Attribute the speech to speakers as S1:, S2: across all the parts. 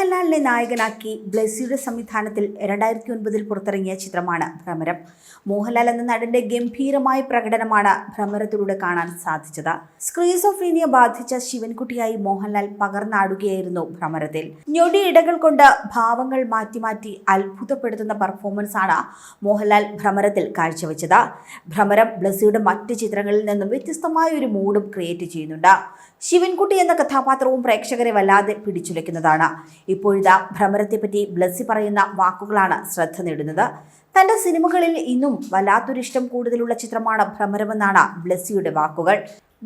S1: മോഹൻലാലിനെ നായകനാക്കി ബ്ലെസ്സിയുടെ സംവിധാനത്തിൽ 2009 പുറത്തിറങ്ങിയ ചിത്രമാണ് ഭ്രമരം. മോഹൻലാൽ എന്ന നടന്റെ ഗംഭീരമായ പ്രകടനമാണ് ഭ്രമരത്തിലൂടെ കാണാൻ സാധിച്ചത്. സ്ക്രീസോഫ്രീനിയ ബാധിച്ച ശിവൻകുട്ടിയായി മോഹൻലാൽ പകർന്നാടുകയായിരുന്നു ഭ്രമരത്തിൽ. ഞൊടിയിടകൾ കൊണ്ട് ഭാവങ്ങൾ മാറ്റി അത്ഭുതപ്പെടുത്തുന്ന പെർഫോമൻസ് ആണ് മോഹൻലാൽ ഭ്രമരത്തിൽ കാഴ്ചവെച്ചത്. ഭ്രമരം ബ്ലെസ്സിയുടെ മറ്റ് ചിത്രങ്ങളിൽ നിന്നും വ്യത്യസ്തമായ ഒരു മൂഡും ക്രിയേറ്റ് ചെയ്യുന്നുണ്ട്. ശിവൻകുട്ടി എന്ന കഥാപാത്രവും പ്രേക്ഷകരെ വല്ലാതെ പിടിച്ചുലയ്ക്കുന്നതാണ്. ഇപ്പോഴിതാ ഭ്രമരത്തെപ്പറ്റി ബ്ലെസ്സി പറയുന്ന വാക്കുകളാണ് ശ്രദ്ധ നേടുന്നത്. തന്റെ സിനിമകളിൽ ഇന്നും വല്ലാത്തൊരിഷ്ടം കൂടുതലുള്ള ചിത്രമാണ് ഭ്രമരമെന്നാണ് ബ്ലെസ്സിയുടെ വാക്കുകൾ.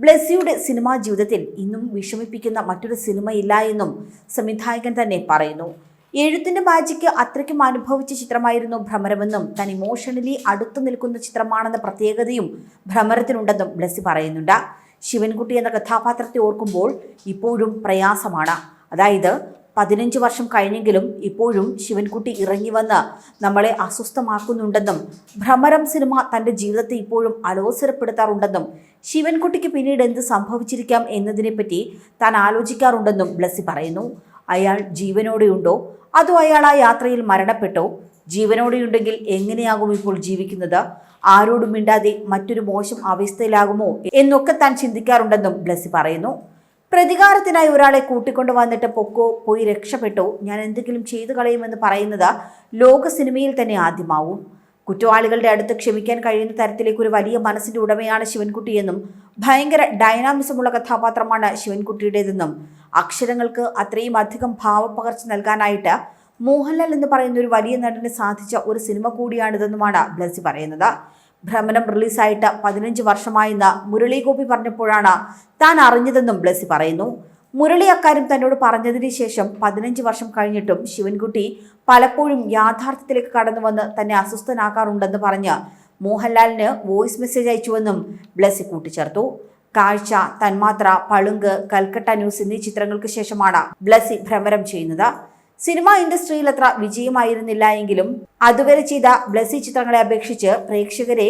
S1: ബ്ലെസ്സിയുടെ സിനിമാ ജീവിതത്തിൽ ഇന്നും വിഷമിപ്പിക്കുന്ന മറ്റൊരു സിനിമയില്ല എന്നും സംവിധായകൻ തന്നെ പറയുന്നു. എഴുത്തിന്റെ മാജിക്ക് അത്രയ്ക്കും അനുഭവിച്ച ചിത്രമായിരുന്നു ഭ്രമരമെന്നും താൻ ഇമോഷണലി അടുത്തു നിൽക്കുന്ന ചിത്രമാണെന്ന പ്രത്യേകതയും ഭ്രമരത്തിനുണ്ടെന്നും ബ്ലെസ്സി പറയുന്നുണ്ട്. ശിവൻകുട്ടി എന്ന കഥാപാത്രത്തെ ഓർക്കുമ്പോൾ ഇപ്പോഴും പ്രയാസമാണ്. അതായത് 15 വർഷം കഴിഞ്ഞെങ്കിലും ഇപ്പോഴും ശിവൻകുട്ടി ഇറങ്ങി വന്ന് നമ്മളെ അസ്വസ്ഥമാക്കുന്നുണ്ടെന്നും ഭ്രമരം സിനിമ തൻ്റെ ജീവിതത്തെ ഇപ്പോഴും അലോസരപ്പെടുത്താറുണ്ടെന്നും ശിവൻകുട്ടിക്ക് പിന്നീട് എന്ത് സംഭവിച്ചിരിക്കാം എന്നതിനെപ്പറ്റി താൻ ആലോചിക്കാറുണ്ടെന്നും ബ്ലെസ്സി പറയുന്നു. അയാൾ ജീവനോടെയുണ്ടോ അതോ അയാൾ ആ യാത്രയിൽ മരണപ്പെട്ടോ? ജീവനോടെയുണ്ടെങ്കിൽ എങ്ങനെയാകും ഇപ്പോൾ ജീവിക്കുന്നത്? ആരോടും മിണ്ടാതെ മറ്റൊരു മോശം അവസ്ഥയിലാകുമോ എന്നൊക്കെ താൻ ചിന്തിക്കാറുണ്ടെന്നും ബ്ലെസ്സി പറയുന്നു. പ്രതികാരത്തിനായി ഒരാളെ കൂട്ടിക്കൊണ്ടു വന്നിട്ട് പോയി രക്ഷപ്പെട്ടോ, ഞാൻ എന്തെങ്കിലും ചെയ്തു കളയുമെന്ന് പറയുന്നത് ലോക സിനിമയിൽ തന്നെ ആദ്യമാവും. കുറ്റവാളികളുടെ അടുത്ത് ക്ഷമിക്കാൻ കഴിയുന്ന തരത്തിലേക്ക് ഒരു വലിയ മനസ്സിന്റെ ഉടമയാണ് ശിവൻകുട്ടിയെന്നും ഭയങ്കര ഡൈനാമിസമുള്ള കഥാപാത്രമാണ് ശിവൻകുട്ടിയുടേതെന്നും അക്ഷരങ്ങൾക്ക് അത്രയും അധികം ഭാവപ്പകർച്ച നൽകാനായിട്ട് മോഹൻലാൽ എന്ന് പറയുന്ന ഒരു വലിയ നടന് സാധിച്ച ഒരു സിനിമ കൂടിയാണിതെന്നുമാണ് ബ്ലെസ്സി പറയുന്നത്. ഭ്രമരം റിലീസായിട്ട് 15 വർഷമായെന്ന് മുരളി ഗോപി പറഞ്ഞപ്പോഴാണ് താൻ അറിഞ്ഞതെന്നും ബ്ലെസ്സി പറയുന്നു. മുരളി അക്കാര്യം തന്നോട് പറഞ്ഞതിന് ശേഷം 15 വർഷം കഴിഞ്ഞിട്ടും ശിവൻകുട്ടി പലപ്പോഴും യാഥാർത്ഥ്യത്തിലേക്ക് കടന്നു വന്ന് തന്നെ അസ്വസ്ഥനാക്കാറുണ്ടെന്ന് പറഞ്ഞ് മോഹൻലാലിന് വോയിസ് മെസ്സേജ് അയച്ചുവെന്നും ബ്ലെസ്സി കൂട്ടിച്ചേർത്തു. കാഴ്ച, തന്മാത്ര, പളുങ്ക്, കൽക്കട്ട ന്യൂസ് എന്നീ ചിത്രങ്ങൾക്ക് ശേഷമാണ് ബ്ലെസ്സി ഭ്രമരം ചെയ്യുന്നത്. സിനിമാ ഇൻഡസ്ട്രിയിൽ അത്ര വിജയമായിരുന്നില്ല എങ്കിലും അതുവരെ ചെയ്ത ബ്ലെസ്സി ചിത്രങ്ങളെ അപേക്ഷിച്ച് പ്രേക്ഷകരെ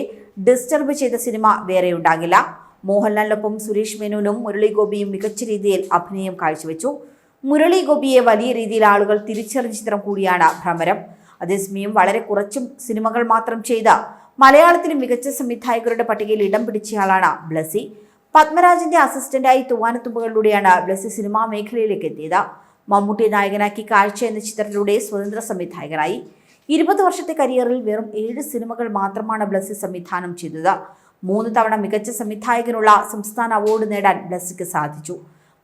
S1: ഡിസ്റ്റർബ് ചെയ്ത സിനിമ വേറെയുണ്ടാകില്ല. മോഹൻലാലിനൊപ്പം സുരേഷ് മേനോനും മുരളി ഗോപിയും മികച്ച രീതിയിൽ അഭിനയം കാഴ്ചവെച്ചു. മുരളി ഗോപിയെ വലിയ രീതിയിൽ ആളുകൾ തിരിച്ചറിഞ്ഞ ചിത്രം കൂടിയാണ് ഭ്രമരം. അതേസമയം വളരെ കുറച്ചും സിനിമകൾ മാത്രം ചെയ്ത മലയാളത്തിലെ മികച്ച സംവിധായകരുടെ പട്ടികയിൽ ഇടം പിടിച്ചയാളാണ് ബ്ലെസ്സി. പത്മരാജന്റെ അസിസ്റ്റന്റായി തൂവാനത്തുമ്പുകളിലൂടെയാണ് ബ്ലെസ്സി സിനിമാ മേഖലയിലേക്ക് എത്തിയത്. മമ്മൂട്ടിയെ നായകനാക്കി കാഴ്ച എന്ന ചിത്രത്തിലൂടെ സ്വതന്ത്ര സംവിധായകനായി. 20 വർഷത്തെ കരിയറിൽ വെറും 7 സിനിമകൾ മാത്രമാണ് ബ്ലെസ്സി സംവിധാനം ചെയ്തത്. 3 തവണ മികച്ച സംവിധായകനുള്ള സംസ്ഥാന അവാർഡ് നേടാൻ ബ്ലെസ്സിക്ക് സാധിച്ചു.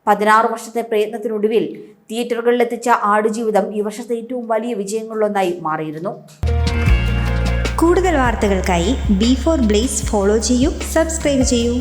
S1: 16 വർഷത്തെ പ്രയത്നത്തിനൊടുവിൽ തിയേറ്ററുകളിലെത്തിച്ച ആടുജീവിതം ഈ വർഷത്തെ ഏറ്റവും വലിയ വിജയങ്ങളിലൊന്നായി മാറിയിരുന്നു.
S2: കൂടുതൽ വാർത്തകൾക്കായി B4 Blaze ഫോളോ ചെയ്യൂ, സബ്സ്ക്രൈബ് ചെയ്യൂ.